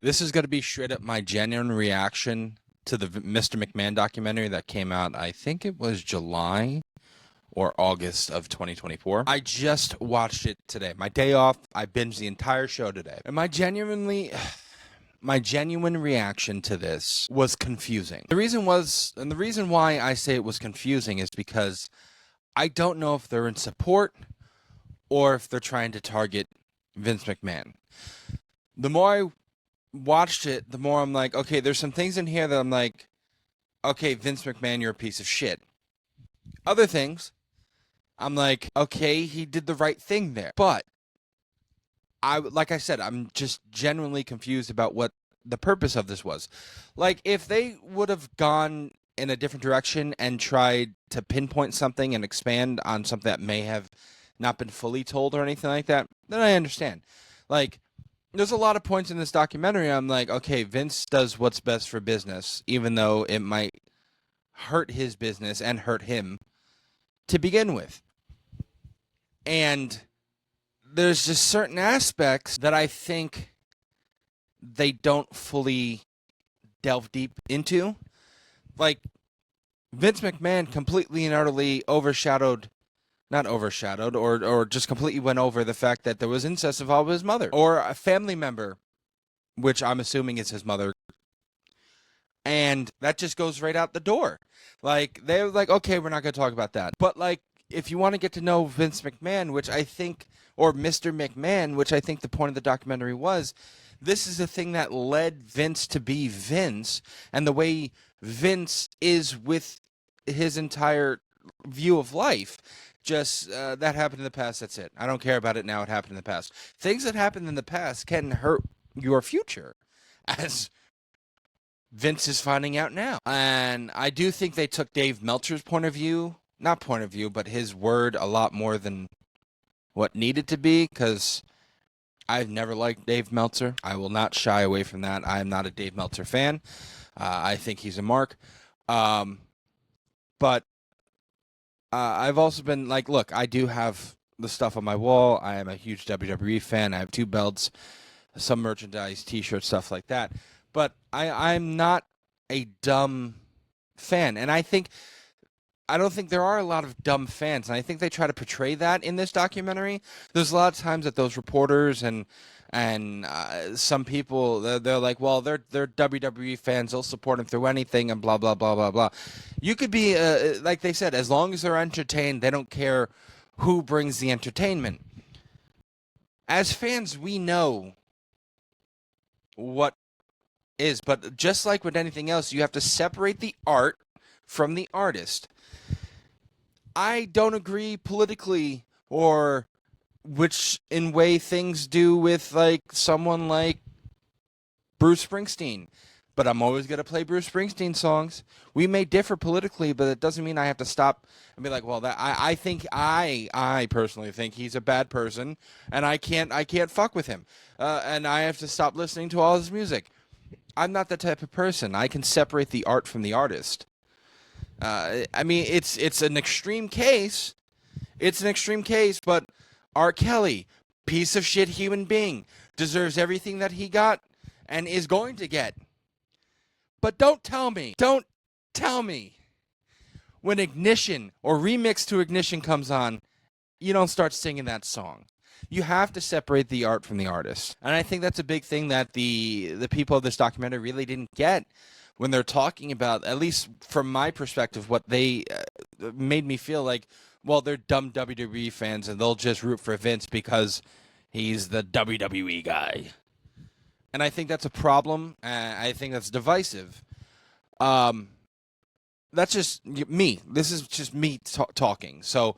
This is going to be straight up my genuine reaction to the Mr. McMahon documentary that came out, I think it was July or August of 2024. I just watched it today. My day off, I binged the entire show today. And my genuine reaction to this was confusing. The reason why I say it was confusing is because I don't know if they're in support or if they're trying to target Vince McMahon. The more I watched it, the more I'm like, okay, there's some things in here that I'm like, okay, Vince McMahon, you're a piece of shit. Other things, I'm like, okay, he did the right thing there. But like I said, I'm just genuinely confused about what the purpose of this was. Like, if they would have gone in a different direction and tried to pinpoint something and expand on something that may have not been fully told or anything like that, then I understand. Like, there's a lot of points in this documentary I'm like, okay, Vince does what's best for business, even though it might hurt his business and hurt him to begin with. And there's just certain aspects that I think they don't fully delve deep into. Like, Vince McMahon completely and utterly or just completely went over the fact that there was incest involved with his mother or a family member, which I'm assuming is his mother. And that just goes right out the door. Like, they're like, okay, we're not going to talk about that. But, like, if you want to get to know Vince McMahon, which I think, or Mr. McMahon, which I think the point of the documentary was, this is the thing that led Vince to be Vince, and the way Vince is with his entire view of life. Just that happened in the past, that's it. I don't care about it now, it happened in the past. Things that happened in the past can hurt your future, as Vince is finding out now. And I do think they took Dave Meltzer's but his word a lot more than what needed to be, because I've never liked Dave Meltzer. I will not shy away from that. I am not a Dave Meltzer fan. I think he's a mark. But I've also been like, look, I do have the stuff on my wall. I am a huge WWE fan. I have 2 belts, some merchandise, T-shirts, stuff like that. But I'm not a dumb fan. And I don't think there are a lot of dumb fans. And I think they try to portray that in this documentary. There's a lot of times that those reporters and some people, they're like, well, they're WWE fans, they'll support him through anything and blah, blah, blah, blah, blah. You could be, like they said, as long as they're entertained, they don't care who brings the entertainment. As fans, we know what is, but just like with anything else, you have to separate the art from the artist. I don't agree politically or in way things do with like someone like Bruce Springsteen, but I'm always going to play Bruce Springsteen songs. We may differ politically, but it doesn't mean I have to stop and be like, well, that I personally think he's a bad person and I can't fuck with him. And I have to stop listening to all his music. I'm not that type of person. I can separate the art from the artist. I mean, it's an extreme case. It's an extreme case, but R. Kelly, piece of shit human being, deserves everything that he got and is going to get. But don't tell me when Ignition or Remix to Ignition comes on, you don't start singing that song. You have to separate the art from the artist. And I think that's a big thing that the people of this documentary really didn't get when they're talking about, at least from my perspective, what they made me feel like, well, they're dumb WWE fans and they'll just root for Vince because he's the WWE guy. And I think that's a problem. I think that's divisive. That's just me. This is just me talking. So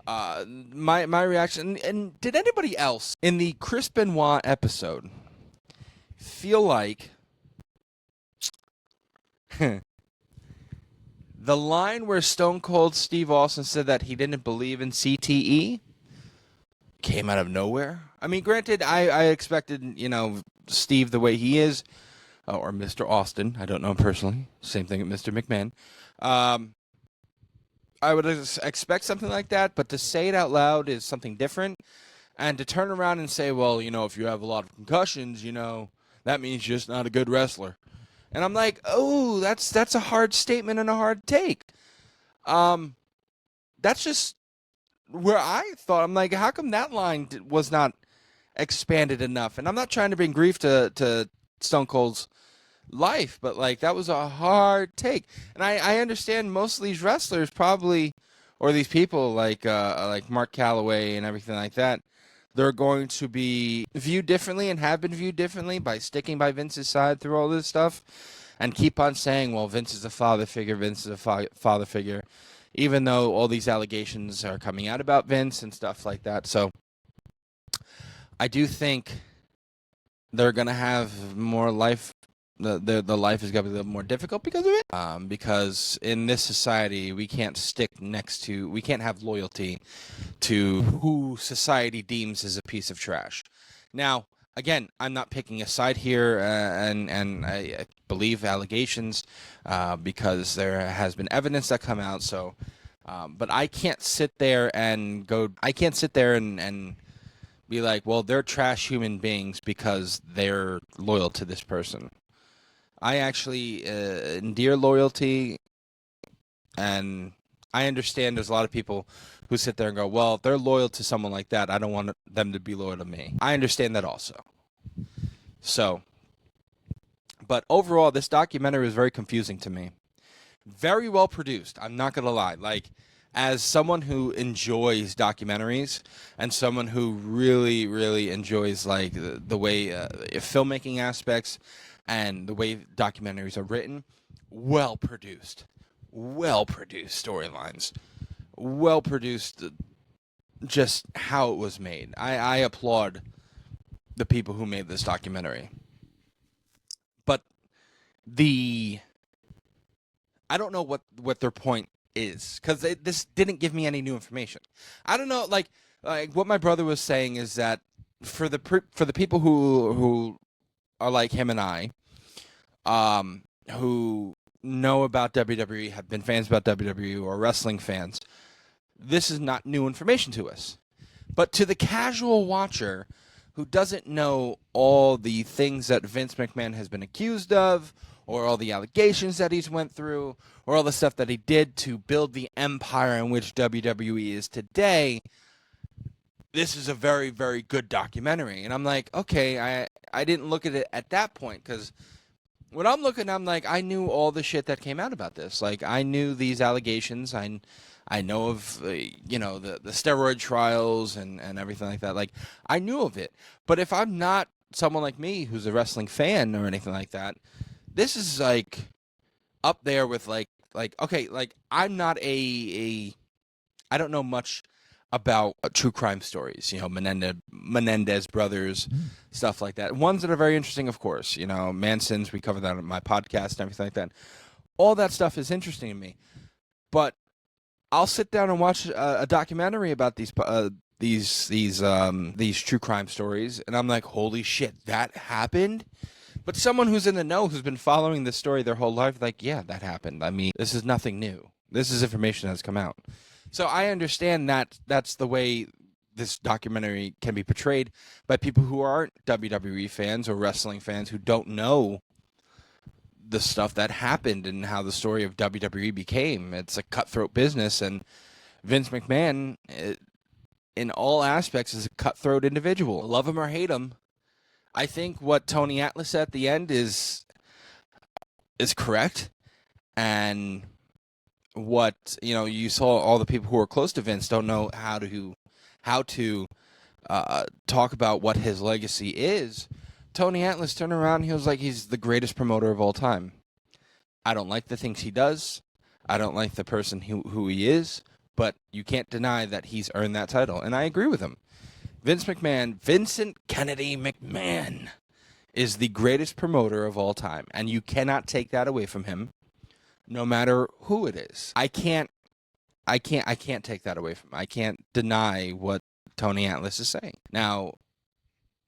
my reaction, and did anybody else in the Chris Benoit episode feel like the line where Stone Cold Steve Austin said that he didn't believe in CTE came out of nowhere? I mean, granted, I expected, Steve the way he is, or Mr. Austin. I don't know him personally. Same thing with Mr. McMahon. I would expect something like that, but to say it out loud is something different. And to turn around and say, well, if you have a lot of concussions, that means you're just not a good wrestler. And I'm like, oh, that's a hard statement and a hard take. That's just where I thought. I'm like, how come that line was not expanded enough? And I'm not trying to bring grief to Stone Cold's life, but like that was a hard take. And I understand most of these wrestlers probably, or these people like Mark Calloway and everything like that, they're going to be viewed differently and have been viewed differently by sticking by Vince's side through all this stuff and keep on saying, well, Vince is a father figure, Vince is a father figure, even though all these allegations are coming out about Vince and stuff like that. So I do think they're going to have more life. The life is going to be a little more difficult because of it. Because in this society, we can't have loyalty to who society deems as a piece of trash. Now, again, I'm not picking a side here, and I believe allegations because there has been evidence that come out. So, but I can't sit there and be like, well, they're trash human beings because they're loyal to this person. I actually endear loyalty, and I understand there's a lot of people who sit there and go, well, if they're loyal to someone like that, I don't want them to be loyal to me. I understand that also. So, but overall, this documentary was very confusing to me. Very well produced. I'm not going to lie. Like, as someone who enjoys documentaries and someone who really, really enjoys like the way filmmaking aspects and the way documentaries are written, well produced storylines, well produced, just how it was made. I applaud the people who made this documentary. But I don't know what their point is, because this didn't give me any new information. I don't know, like what my brother was saying is that for the people who are like him and I, who know about WWE, have been fans about WWE or wrestling fans, this is not new information to us. But to the casual watcher who doesn't know all the things that Vince McMahon has been accused of, or all the allegations that he's went through, or all the stuff that he did to build the empire in which WWE is today, this is a very, very good documentary. And I'm like, okay, I didn't look at it at that point, because when I'm looking, I'm like, I knew all the shit that came out about this. Like, I knew these allegations. I know of, the steroid trials and everything like that. Like, I knew of it. But if I'm not someone like me who's a wrestling fan or anything like that, this is like up there with like okay, like I'm not I don't know much about true crime stories, Menendez brothers, stuff like that. Ones that are very interesting, of course, Manson's, we covered that on my podcast and everything like that. All that stuff is interesting to me. But I'll sit down and watch a documentary about these true crime stories, and I'm like, holy shit, that happened? But someone who's in the know, who's been following this story their whole life, like, yeah, that happened. I mean, this is nothing new. This is information that's come out. So I understand that that's the way this documentary can be portrayed by people who aren't WWE fans or wrestling fans, who don't know the stuff that happened and how the story of WWE became. It's a cutthroat business, and Vince McMahon, in all aspects, is a cutthroat individual. Love him or hate him, I think what Tony Atlas said at the end is correct, and what you saw, all the people who are close to Vince don't know how to talk about what his legacy is. Tony Atlas turned around and he was like, he's the greatest promoter of all time. I don't like the things he does. I don't like the person who he is, but you can't deny that he's earned that title, and I agree with him. Vince McMahon, Vincent Kennedy McMahon, is the greatest promoter of all time, and you cannot take that away from him, no matter who it is. I can't take that away from him. I can't deny what Tony Atlas is saying. Now,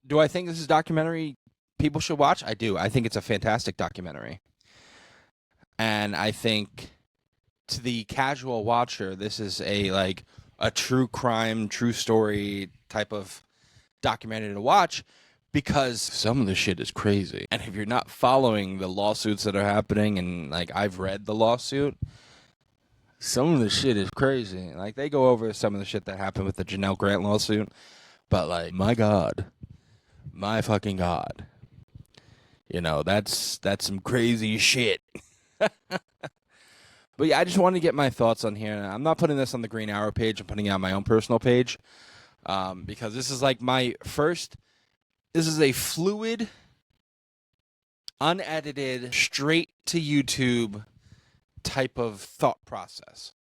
do I think this is a documentary people should watch? I do. I think it's a fantastic documentary. And I think to the casual watcher, this is a true crime, true story type of documentary to watch, because some of the shit is crazy. And if you're not following the lawsuits that are happening, and like I've read the lawsuit, some of the shit is crazy. Like they go over some of the shit that happened with the Janelle Grant lawsuit, but like my God, my fucking God, you know, that's some crazy shit. But yeah, I just wanted to get my thoughts on here. I'm not putting this on the Green Arrow page. I'm putting it on my own personal page because this is like my first. This is a fluid, unedited, straight to YouTube type of thought process.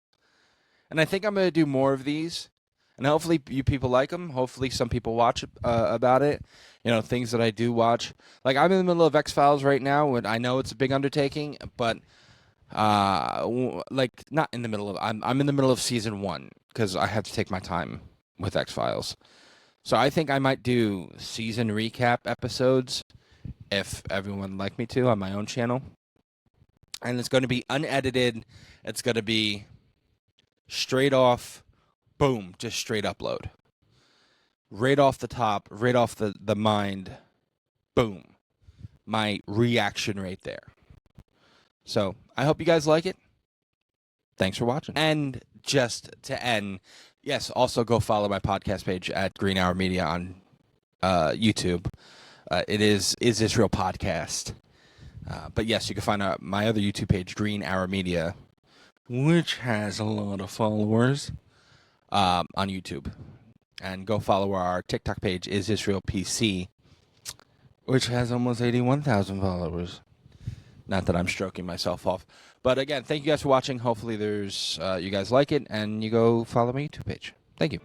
And I think I'm going to do more of these. And hopefully you people like them. Hopefully some people watch about it. You know, things that I do watch. Like I'm in the middle of X-Files right now. And I know it's a big undertaking, but like not in the middle of. I'm in the middle of season 1 because I have to take my time with X-Files. So I think I might do season recap episodes if everyone would like me to on my own channel. And it's going to be unedited. It's going to be straight off, boom, just straight upload. Right off the top, right off the mind, boom. My reaction right there. So I hope you guys like it. Thanks for watching. And just to end, yes, also go follow my podcast page at Green Hour Media on YouTube. It is Israel Podcast. But yes, you can find my other YouTube page, Green Hour Media, which has a lot of followers on YouTube. And go follow our TikTok page, Is Israel PC, which has almost 81,000 followers. Not that I'm stroking myself off. But again, thank you guys for watching. Hopefully you guys like it, and you go follow my YouTube page. Thank you.